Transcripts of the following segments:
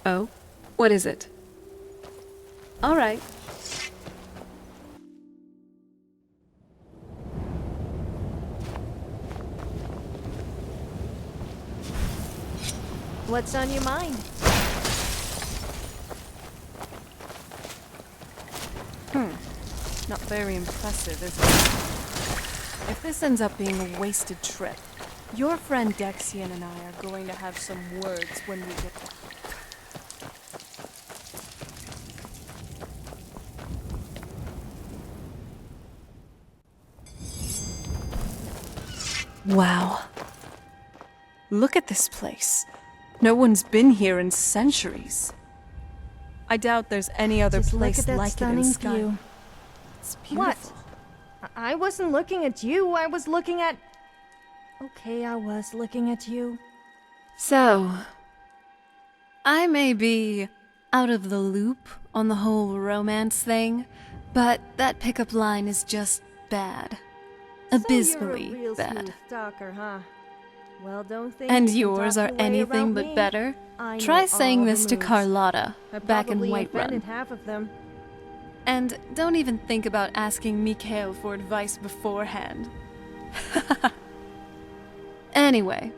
Oh? What is it? All right. What's on your mind? Not very impressive, is it? If this ends up being a wasted trip, your friend Dexian and I are going to have some words when we get there. Wow. Look at this place. No one's been here in centuries. I doubt there's any other Just place look at that like it in stunning Sky. view. It's beautiful. What? I wasn't looking at you. I was looking at... Okay, I was looking at you. So, I may be out of the loop on the whole romance thing, but that pickup line is just bad. Abysmally so you're a real bad. smooth talker, huh? Well, don't think And you can yours talk are your way anything around but me. better. I Try know saying all the this to moves. Carlotta I back in probably Whiterun. invented half of them. And don't even think about asking Mikhail for advice beforehand. Anyway,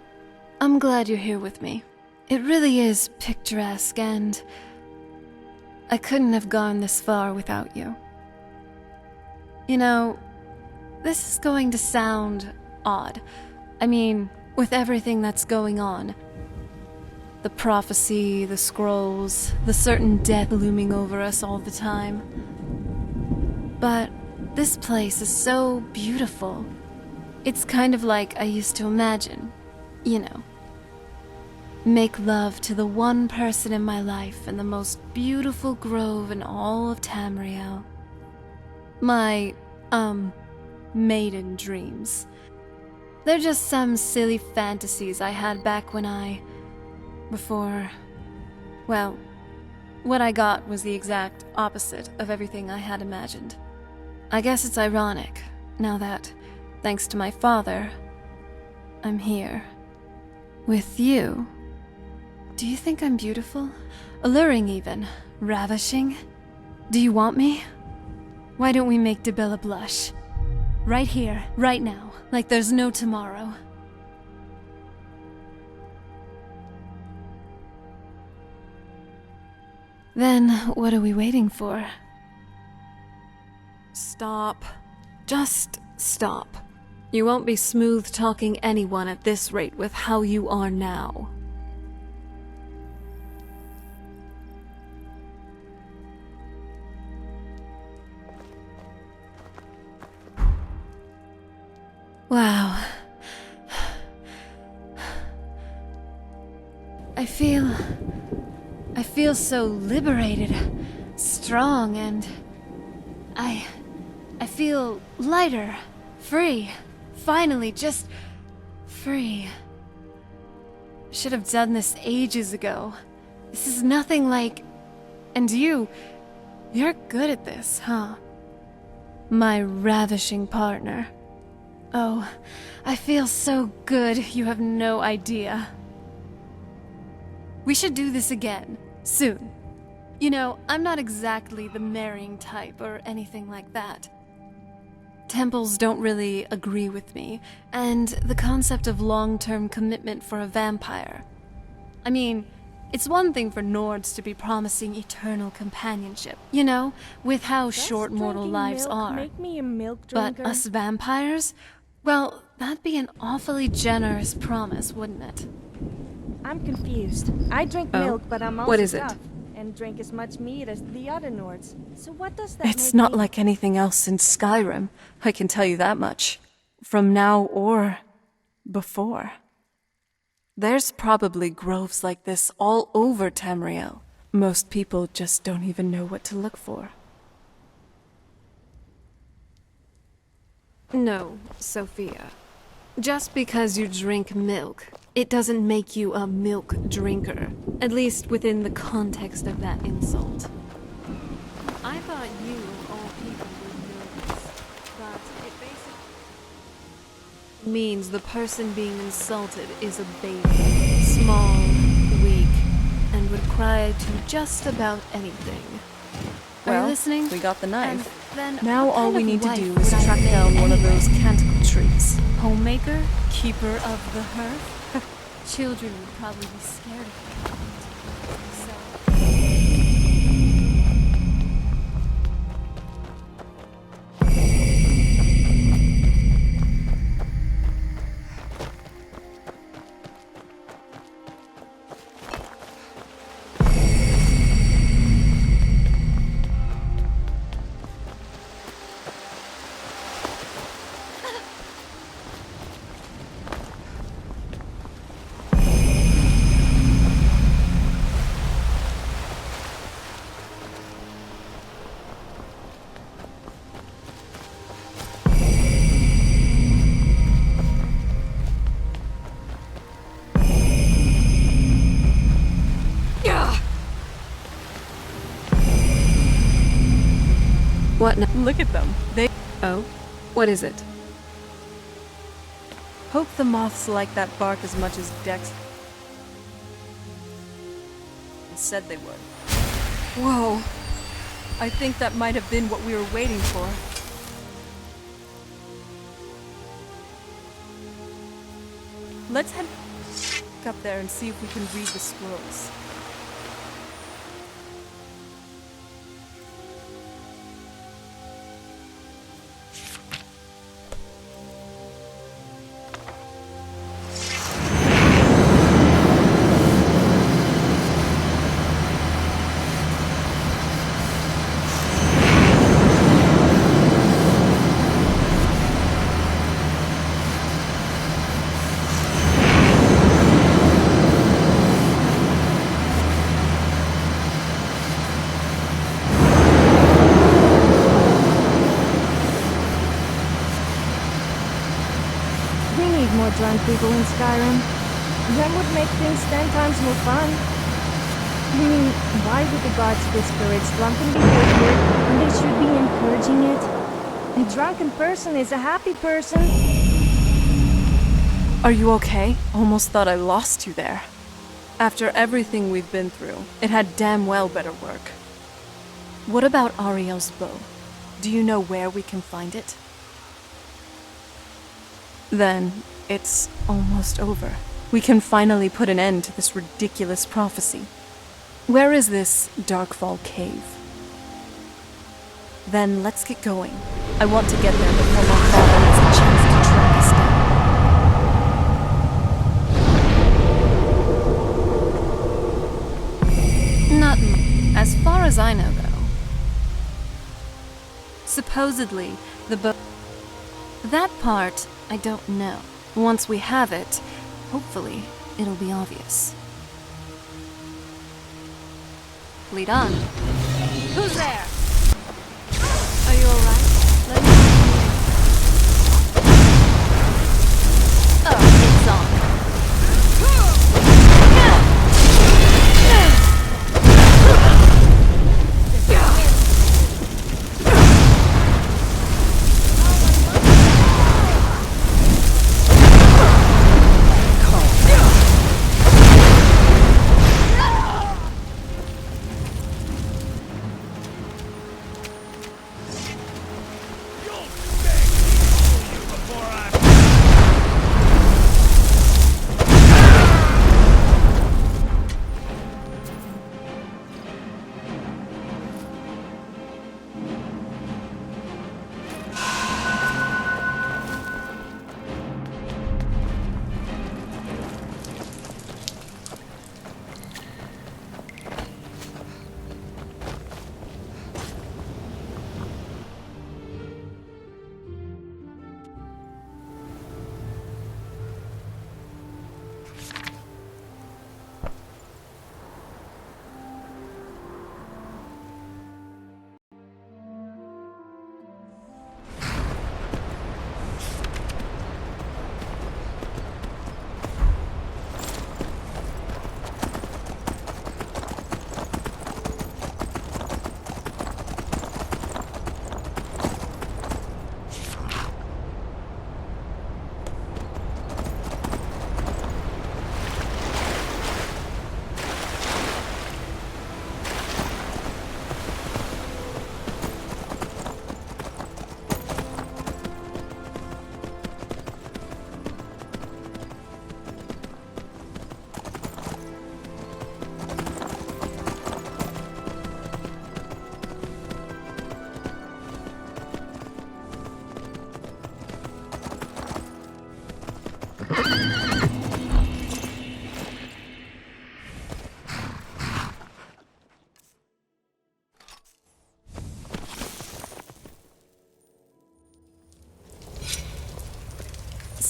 I'm glad you're here with me. It really is picturesque, and I couldn't have gone this far without you. You know, this is going to sound odd. I mean, with everything that's going on. The prophecy, the scrolls, the certain death looming over us all the time. But this place is so beautiful. It's kind of like I used to imagine, you know. Make love to the one person in my life in the most beautiful grove in all of Tamriel. My, maiden dreams. They're just some silly fantasies I had back when before... Well, what I got was the exact opposite of everything I had imagined. I guess it's ironic, now that, thanks to my father, I'm here. With you. Do you think I'm beautiful? Alluring even? Ravishing? Do you want me? Why don't we make Debella blush? Right here, right now, like there's no tomorrow. Then, what are we waiting for? Stop. Just stop. You won't be smooth-talking anyone at this rate with how you are now. Wow. I feel so liberated, strong, and I feel lighter, free. Finally, just free. Should have done this ages ago. This is nothing like... And you're good at this, huh? My ravishing partner. Oh, I feel so good, you have no idea. We should do this again, soon. You know, I'm not exactly the marrying type or anything like that. Temples don't really agree with me, and the concept of long-term commitment for a vampire. I mean, it's one thing for Nords to be promising eternal companionship, you know, with how short mortal lives are. Make me a milk But drinker. us vampires? Well, that'd be an awfully generous promise, wouldn't it? I'm confused. I drink Oh? milk, but I'm also What is it? tough, and drink as much meat as the other Nords. So what does that It's make not me? like anything else in Skyrim, I can tell you that much. From now or before. There's probably groves like this all over Tamriel. Most people just don't even know what to look for. No, Sophia. Just because you drink milk, it doesn't make you a milk drinker. At least within the context of that insult. I thought you of all people would know this, but it basically means the person being insulted is a baby. Small, weak, and and would cry to just about anything. Are you Well, listening? we got the knife. And then Now what all kind we of need to wife do would is I track have down made one of anyway? those canticle trees. Homemaker? Keeper of the hearth? Children would probably be scared of me. So... What now? Look at them. They... Oh? What is it? Hope the moths like that bark as much as Dex said they would. Whoa. I think that might have been what we were waiting for. Let's head up there and see if we can read the scrolls. More drunk people in Skyrim. That would make things 10 times more fun. I mean, why would the gods discourage drunken behavior when they should be encouraging it? A drunken person is a happy person. Are you okay? Almost thought I lost you there. After everything we've been through, it had damn well better work. What about Ariel's bow? Do you know where we can find it? Then, it's almost over. We can finally put an end to this ridiculous prophecy. Where is this Darkfall cave? Then let's get going. I want to get there before my father has a chance to track us down. Not as far as I know, though. Supposedly, the bow... That part, I don't know. Once we have it, hopefully, it'll be obvious. Lead on. Who's there? Are you alright? Let me see. Oh, it's on.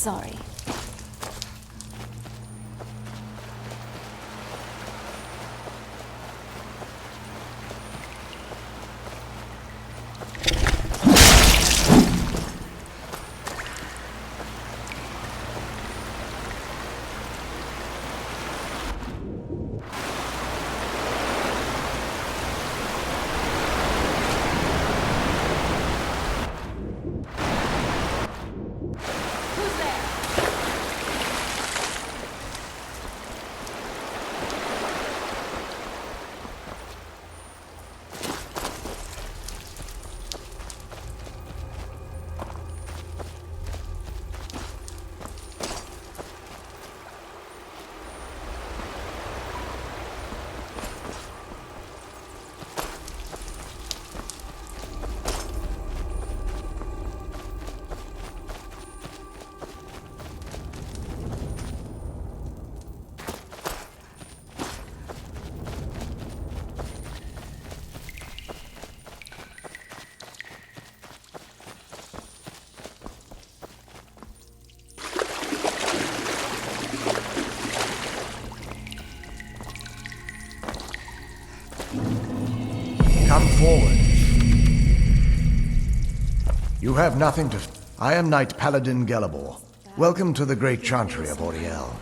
sorry. Come forward. You have nothing to... I am Knight Paladin Gelabor. Welcome to the great chantry of Oriel.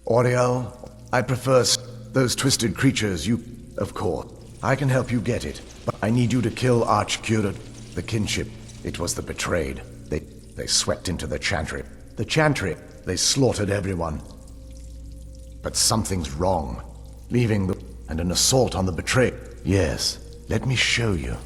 Oriel, I prefer those twisted creatures you... Of course, I can help you get it, but I need you to kill Arch-Curate, the kinship. It was the betrayed. They swept into the chantry. The chantry, they slaughtered everyone. But something's wrong. Leaving the... and an assault on the betrayed. Yes, let me show you.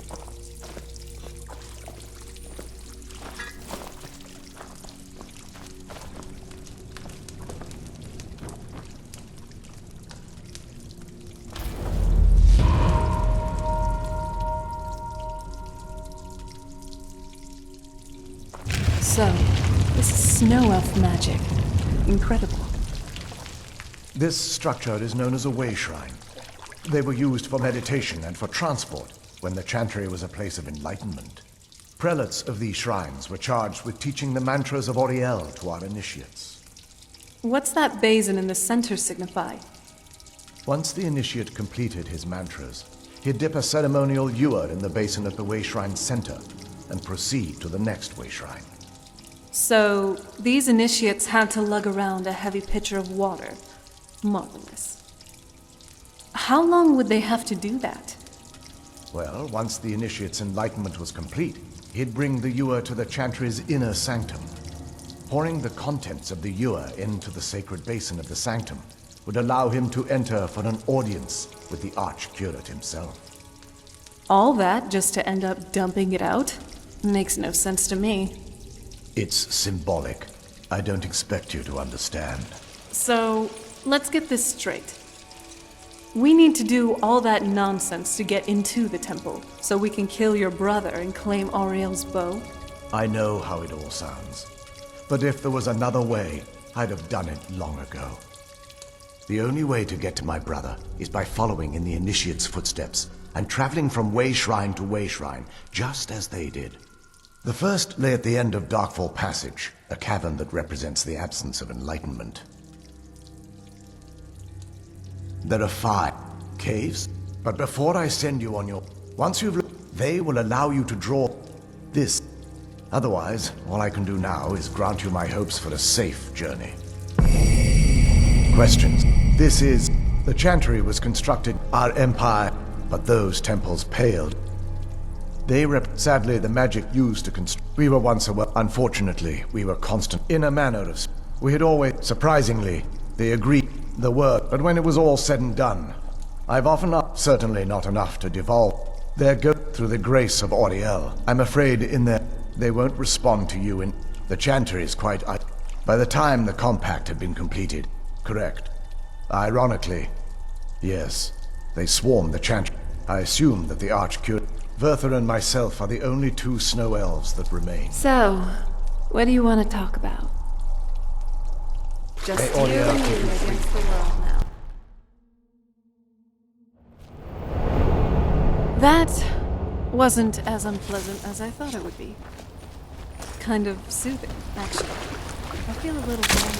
So, this is snow elf magic. Incredible. This structure is known as a way shrine. They were used for meditation and for transport when the chantry was a place of enlightenment. Prelates of these shrines were charged with teaching the mantras of Oriel to our initiates. What's that basin in the center signify? Once the initiate completed his mantras, he'd dip a ceremonial ewer in the basin at the way shrine's center and proceed to the next way shrine. So, these initiates had to lug around a heavy pitcher of water. Marvelous. How long would they have to do that? Well, once the initiate's enlightenment was complete, he'd bring the ewer to the chantry's inner sanctum. Pouring the contents of the ewer into the sacred basin of the sanctum would allow him to enter for an audience with the Arch-Curate himself. All that just to end up dumping it out? Makes no sense to me. It's symbolic. I don't expect you to understand. So, let's get this straight. We need to do all that nonsense to get into the temple, so we can kill your brother and claim Ariel's bow? I know how it all sounds. But if there was another way, I'd have done it long ago. The only way to get to my brother is by following in the initiate's footsteps and traveling from way shrine to way shrine, just as they did. The first lay at the end of Darkfall Passage, a cavern that represents the absence of enlightenment. There are 5 caves, but before I send you on your... Once you've... They will allow you to draw this. Otherwise, all I can do now is grant you my hopes for a safe journey. Questions? This is... The chantry was constructed our empire, but those temples paled. Sadly, the magic used to construct... We were once aware. Unfortunately, we were constant in a manner of... We had always... Surprisingly, they agreed the word, but when it was all said and done, I've often not... Certainly not enough to devolve their go through the grace of Oriel. I'm afraid in their... They won't respond to you in... The chantry is quite... By the time the compact had been completed, correct. Ironically, yes, they swarmed the chantry. I assume that the Arch-Curate... Verther and myself are the only 2 snow elves that remain. So, what do you want to talk about? Just May you Oriel and me keep you free. against the world now. That wasn't as unpleasant as I thought it would be. kind of soothing, actually. I feel a little warm.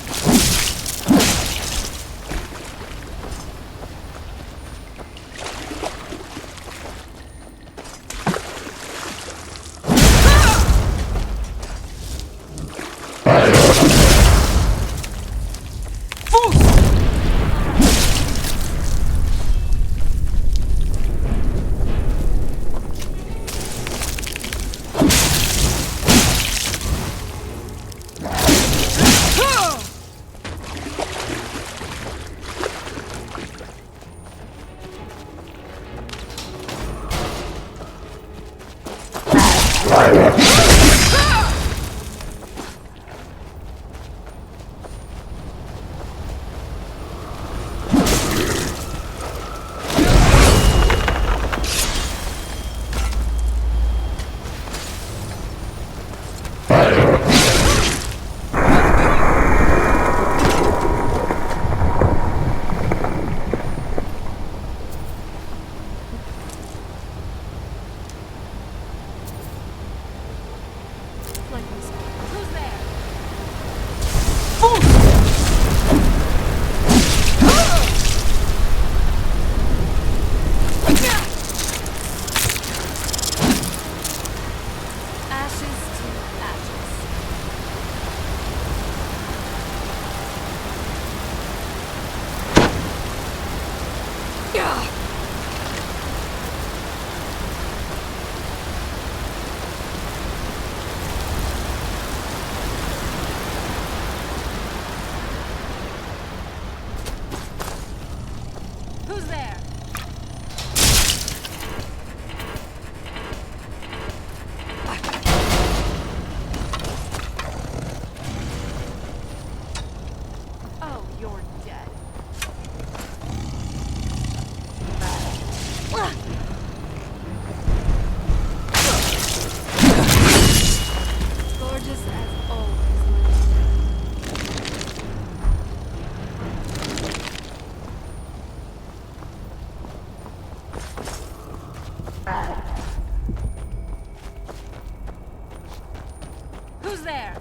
Who's there?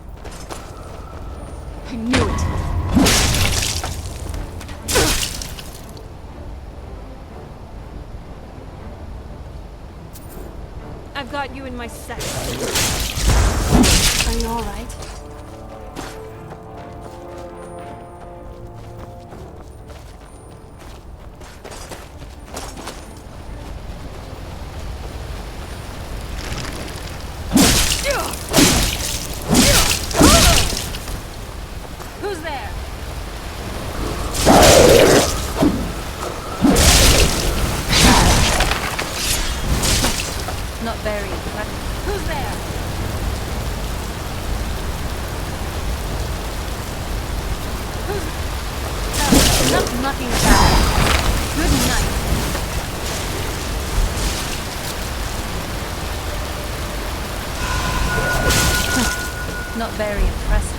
I knew it! I've got you in my sights. Are you alright? Who's there? Not very impressive. Who's there? Enough knocking about. Good night. Not very impressive.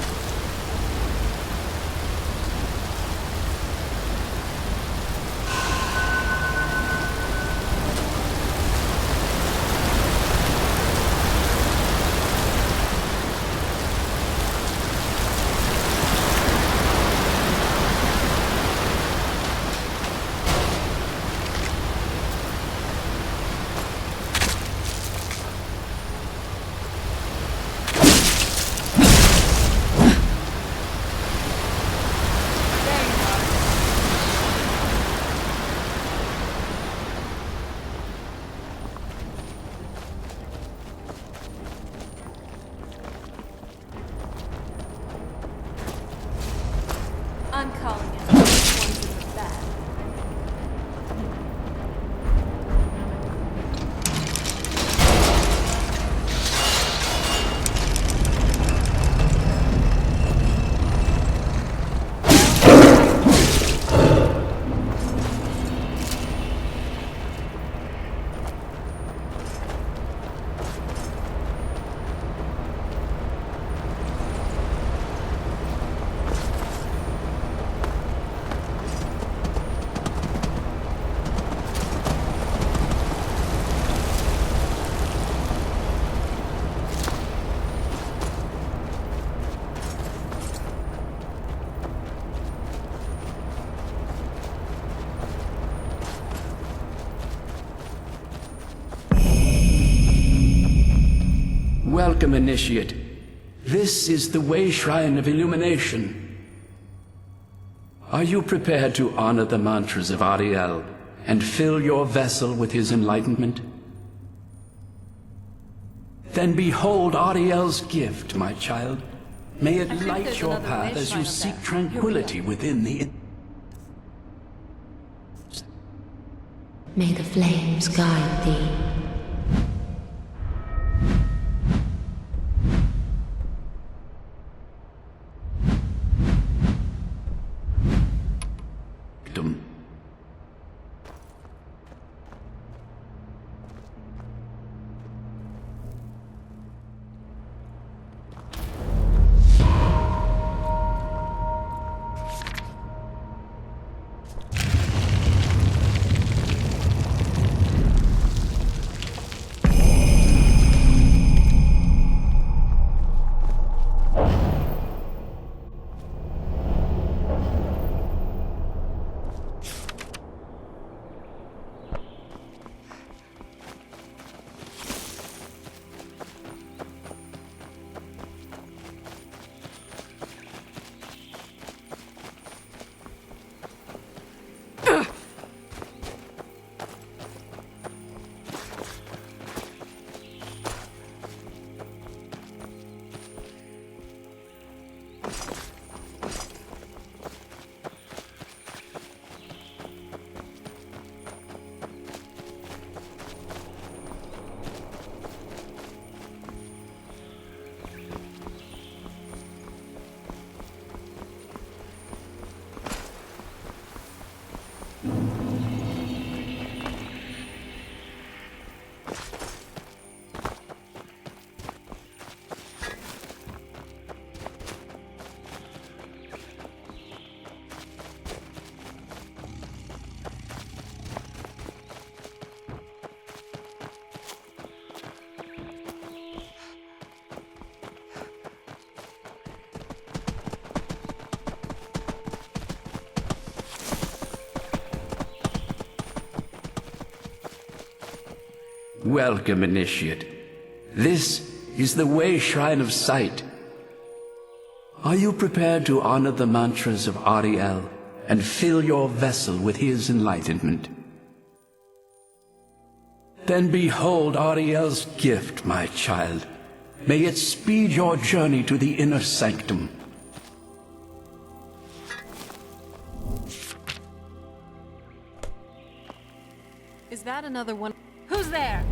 Welcome, Initiate. This is the Way Shrine of Illumination. Are you prepared to honor the mantras of Ariel and fill your vessel with his enlightenment? Then behold Ariel's gift, my child. May it light your path as you seek tranquility within the... May the flames guide thee. Welcome, Initiate. This is the Way Shrine of Sight. Are you prepared to honor the mantras of Ariel and fill your vessel with his enlightenment? Then behold Ariel's gift, my child. May it speed your journey to the inner sanctum. Is that another one? Who's there?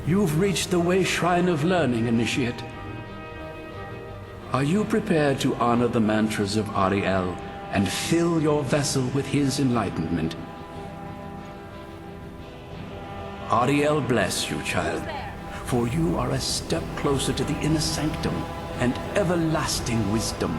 You've reached the Way Shrine of Learning, Initiate. Are you prepared to honor the mantras of Ariel and fill your vessel with his enlightenment? Ariel bless you, child, for you are a step closer to the inner sanctum and everlasting wisdom.